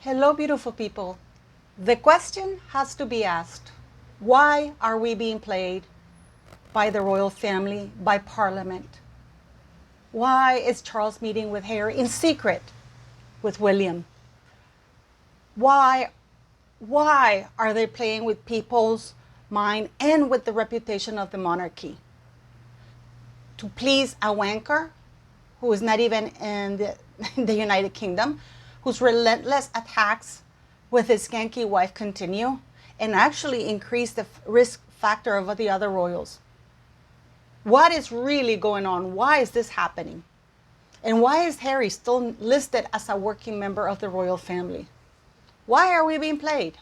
Hello, beautiful people. The question has to be asked. Why are we being played by the royal family, by Parliament? Why is Charles meeting with Harry in secret with William? Why are they playing with people's mind and with the reputation of the monarchy? To please a wanker who is not even in the United Kingdom, whose relentless attacks with his skanky wife continue and actually increase the risk factor of the other royals. What is really going on? Why is this happening? And why is Harry still listed as a working member of the royal family? Why are we being played?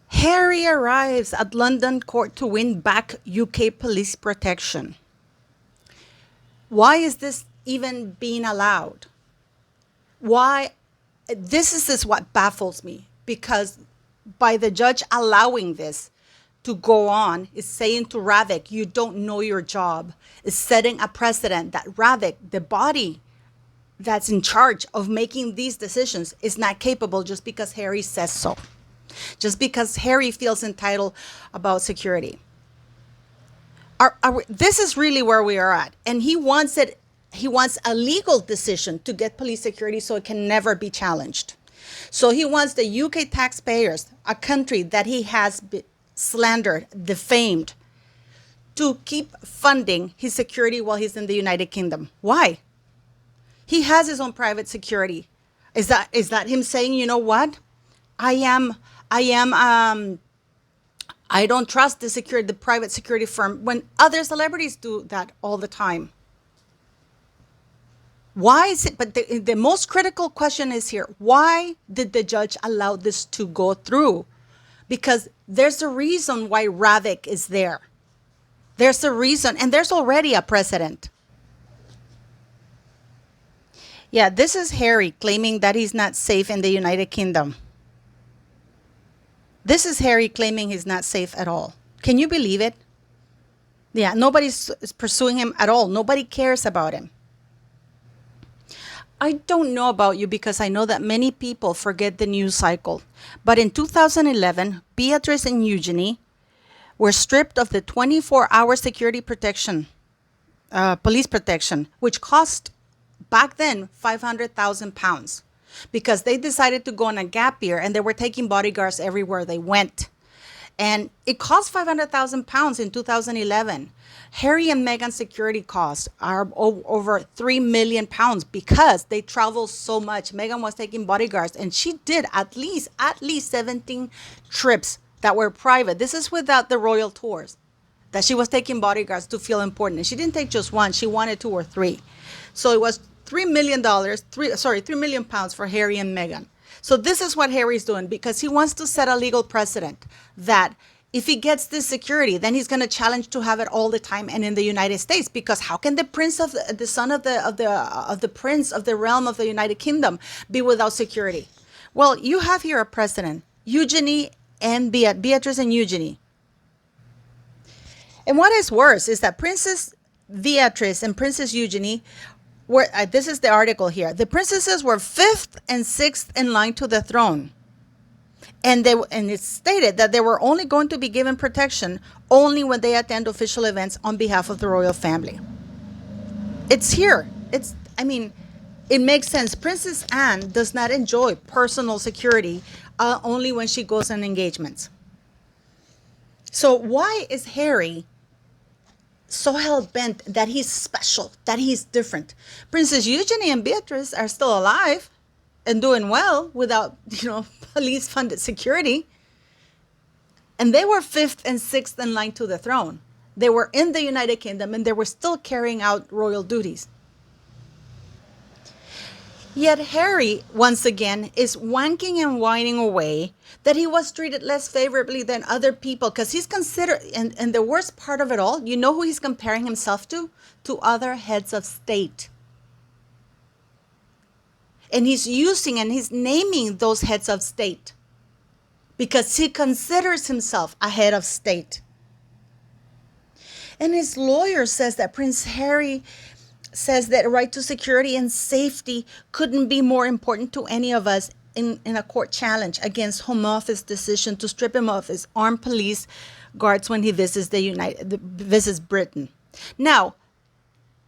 Harry arrives at London court to win back UK police protection. Why is this even being allowed? Why? This is what baffles me, because by the judge allowing this to go on is saying to Ravik, you don't know your job, is setting a precedent that Ravik, the body that's in charge of making these decisions, is not capable just because Harry says so, just because Harry feels entitled about security. This is really where we are at, and he wants it. He wants a legal decision to get police security so it can never be challenged. So he wants the UK taxpayers, a country that he has slandered, defamed, to keep funding his security while he's in the United Kingdom. Why? He has his own private security. Is that him saying, you know what? I don't trust the private security firm, when other celebrities do that all the time? Why is it? But the most critical question is here. Why did the judge allow this to go through? Because there's a reason why Ravik is there. There's a reason, and there's already a precedent. Yeah, this is Harry claiming that he's not safe in the United Kingdom. This is Harry claiming he's not safe at all. Can you believe it? Yeah, nobody's pursuing him at all. Nobody cares about him. I don't know about you, because I know that many people forget the news cycle. But in 2011, Beatrice and Eugenie were stripped of the 24-hour security protection, police protection, which cost back then £500,000, because they decided to go on a gap year and they were taking bodyguards everywhere they went. And it cost £500,000 in 2011. Harry and Meghan's security costs are over £3 million because they travel so much. Meghan was taking bodyguards, and she did at least 17 trips that were private. This is without the royal tours, that she was taking bodyguards to feel important. And she didn't take just one; she wanted 2 or 3. So it was $3 million, £3 million for Harry and Meghan. So this is what Harry's doing, because he wants to set a legal precedent that if he gets this security, then he's going to challenge to have it all the time and in the United States. Because how can the prince of the son of the prince of the realm of the United Kingdom be without security? Well, you have here a precedent: Eugenie and Beatrice and Eugenie. And what is worse is that Princess Beatrice and Princess Eugenie were, this is the article here, the princesses were 5th and 6th in line to the throne. And it's stated that they were only going to be given protection only when they attend official events on behalf of the royal family. It's here. It makes sense. Princess Anne does not enjoy personal security only when she goes on engagements. So why is Harry so hell-bent that he's special, that he's different? Princess Eugenie and Beatrice are still alive and doing well without, police-funded security. And they were 5th and 6th in line to the throne. They were in the United Kingdom, and they were still carrying out royal duties. Yet Harry, once again, is wanking and whining away that he was treated less favorably than other people, because he's considered, and the worst part of it all, you know who he's comparing himself to? To other heads of state. And he's using and he's naming those heads of state because he considers himself a head of state. And his lawyer says that Prince Harry says that right to security and safety couldn't be more important to any of us in a court challenge against Home Office decision to strip him of his armed police guards when he visits visits Britain. Now,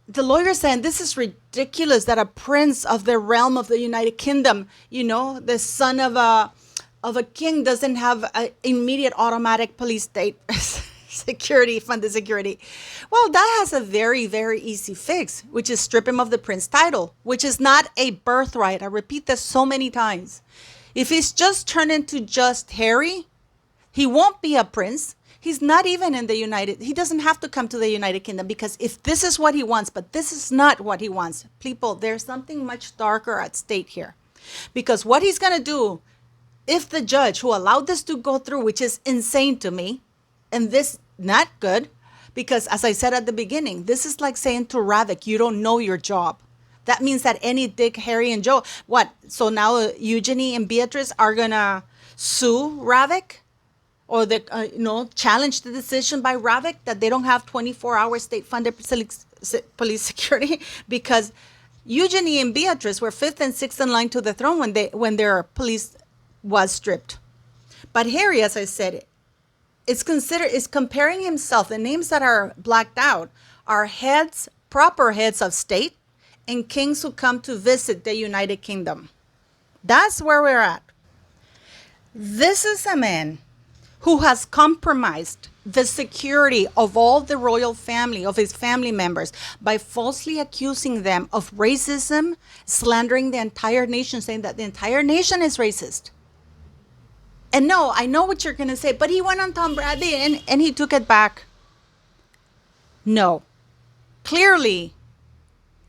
the lawyer saying this is ridiculous that a prince of the realm of the United Kingdom, the son of a king, doesn't have an immediate automatic police state security, funded security. Well, that has a very, very easy fix, which is strip him of the prince title, which is not a birthright. I repeat this so many times. If he's just turned into just Harry, he won't be a prince. He's not even in he doesn't have to come to the United Kingdom, because if this is what he wants, but this is not what he wants, people, there's something much darker at stake here. Because what he's going to do, if the judge who allowed this to go through, which is insane to me, and this not good, because as I said at the beginning, this is like saying to Ravik, you don't know your job. That means that any Dick, Harry, and Joe, what? So now Eugenie and Beatrice are going to sue Ravik? Or challenge the decision by Ravik that they don't have 24-hour state-funded police security, because Eugenie and Beatrice were 5th and 6th in line to the throne when their police was stripped. But Harry, as I said, is comparing himself. The names that are blacked out are proper heads of state, and kings who come to visit the United Kingdom. That's where we're at. This is a man who has compromised the security of all the royal family, of his family members, by falsely accusing them of racism, slandering the entire nation, saying that the entire nation is racist. And no, I know what you're going to say, but he went on Tom Brady and he took it back. No, clearly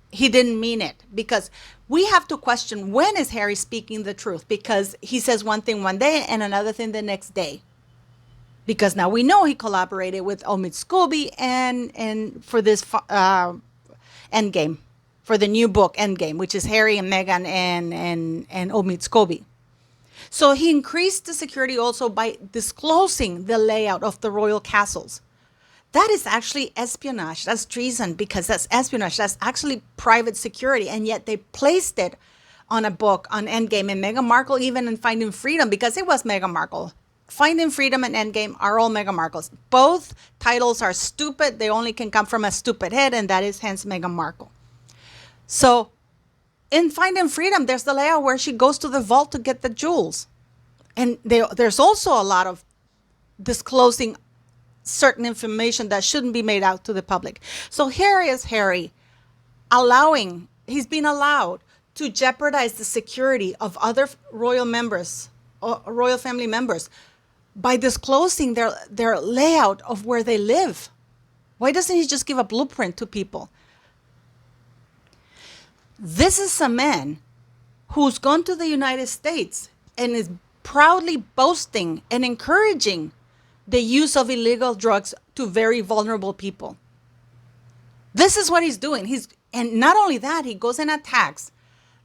he didn't mean it, because we have to question, when is Harry speaking the truth? Because he says one thing one day and another thing the next day. Because now we know he collaborated with Omid Scobie and for this Endgame, for the new book Endgame, which is Harry and Meghan and Omid Scobie. So he increased the security also by disclosing the layout of the royal castles. That is actually espionage. That's treason, because that's espionage. That's actually private security. And yet they placed it on a book on Endgame, and Meghan Markle even in Finding Freedom, because it was Meghan Markle. Finding Freedom and Endgame are all Meghan Markle's. Both titles are stupid. They only can come from a stupid head, and that is hence Meghan Markle. So in Finding Freedom, there's the layout where she goes to the vault to get the jewels. And there's also a lot of disclosing certain information that shouldn't be made out to the public. So here is Harry he's been allowed to jeopardize the security of other royal members, royal family members, by disclosing their layout of where they live. Why doesn't he just give a blueprint to people? This is a man who's gone to the United States and is proudly boasting and encouraging the use of illegal drugs to very vulnerable people. This is what he's doing. And not only that, he goes and attacks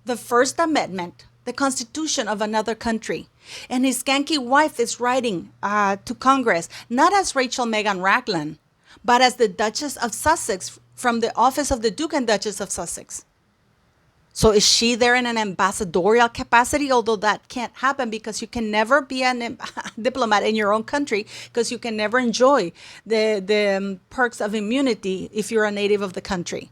the First Amendment, the Constitution of another country. And his skanky wife is writing to Congress, not as Rachel Meghan Raglan, but as the Duchess of Sussex from the office of the Duke and Duchess of Sussex. So is she there in an ambassadorial capacity? Although that can't happen, because you can never be a diplomat in your own country, because you can never enjoy the perks of immunity if you're a native of the country.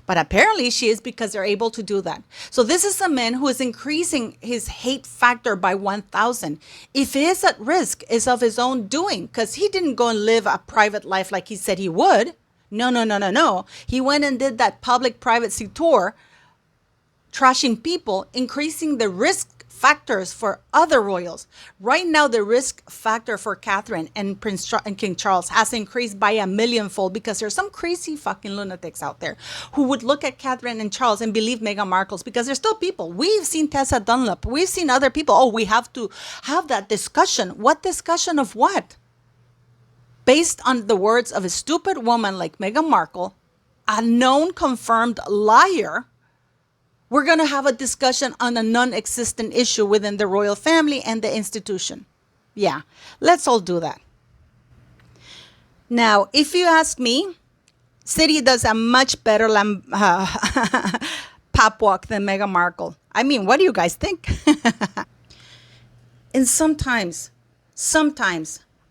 But apparently she is, because they're able to do that. So this is a man who is increasing his hate factor by 1,000. If he is at risk, it's of his own doing, because he didn't go and live a private life like he said he would. No. He went and did that public-private tour, trashing people, increasing the risk factors for other royals. Right now, the risk factor for Catherine and King Charles has increased by 1,000,000-fold, because there's some crazy fucking lunatics out there who would look at Catherine and Charles and believe Meghan Markle's, because there's still people. We've seen Tessa Dunlop. We've seen other people. Oh, we have to have that discussion. What discussion of what? Based on the words of a stupid woman like Meghan Markle, a known confirmed liar, we're going to have a discussion on a non-existent issue within the royal family and the institution. Yeah, let's all do that. Now, if you ask me, City does a much better pop walk than Meghan Markle. I mean, what do you guys think? And sometimes,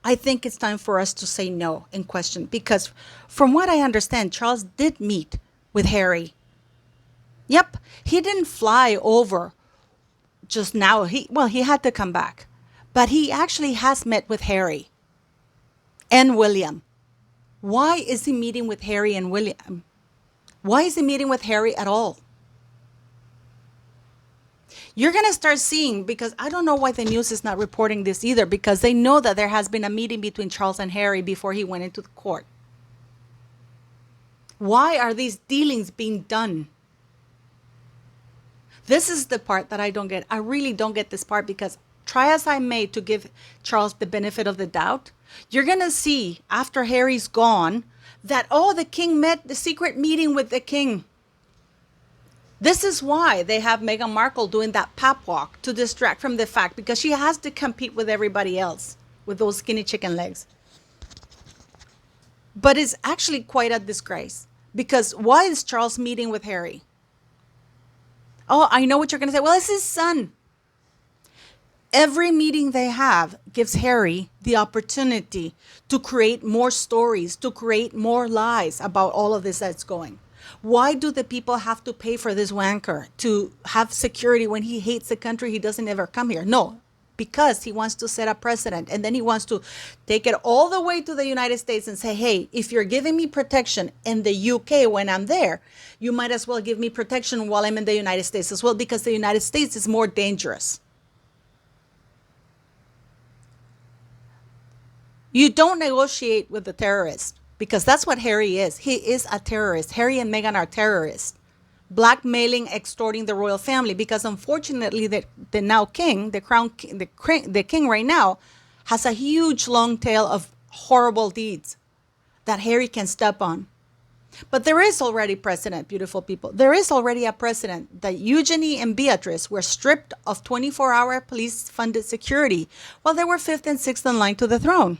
I think it's time for us to say no and question because, from what I understand, Charles did meet with Harry. Yep, he didn't fly over just now. He had to come back, but he actually has met with Harry and William. Why is he meeting with Harry and William? Why is he meeting with Harry at all? You're going to start seeing, because I don't know why the news is not reporting this either, because they know that there has been a meeting between Charles and Harry before he went into the court. Why are these dealings being done? This is the part that I don't get. I really don't get this part, because try as I may to give Charles the benefit of the doubt, you're going to see after Harry's gone that, oh, the king met the secret meeting with the king. This is why they have Meghan Markle doing that pap walk, to distract from the fact, because she has to compete with everybody else with those skinny chicken legs. But it's actually quite a disgrace, because why is Charles meeting with Harry? Oh, I know what you're going to say. Well, it's his son. Every meeting they have gives Harry the opportunity to create more stories, to create more lies about all of this that's going. Why do the people have to pay for this wanker to have security when he hates the country? He doesn't ever come here. No, because he wants to set a precedent. And then he wants to take it all the way to the United States and say, hey, if you're giving me protection in the UK when I'm there, you might as well give me protection while I'm in the United States as well, because the United States is more dangerous. You don't negotiate with the terrorists, because that's what Harry is. He is a terrorist. Harry and Meghan are terrorists, blackmailing, extorting the royal family, because unfortunately the now king, the king right now, has a huge long tail of horrible deeds that Harry can step on. But there is already precedent, beautiful people. There is already a precedent that Eugenie and Beatrice were stripped of 24-hour police-funded security while they were fifth and sixth in line to the throne.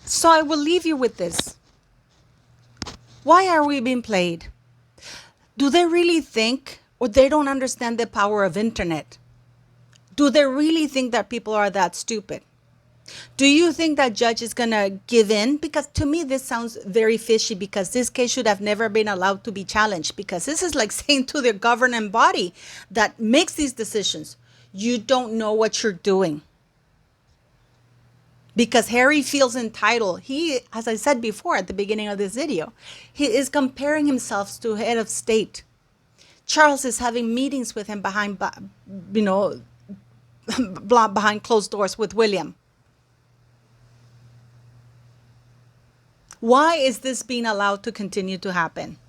So I will leave you with this. Why are we being played? Do they really think, or they don't understand the power of internet? Do they really think that people are that stupid? Do you think that judge is going to give in? Because to me, this sounds very fishy, because this case should have never been allowed to be challenged, because this is like saying to the governing body that makes these decisions, you don't know what you're doing. Because Harry feels entitled. He, as I said before at the beginning of this video, he is comparing himself to head of state. Charles is having meetings with him behind closed doors with William. Why is this being allowed to continue to happen?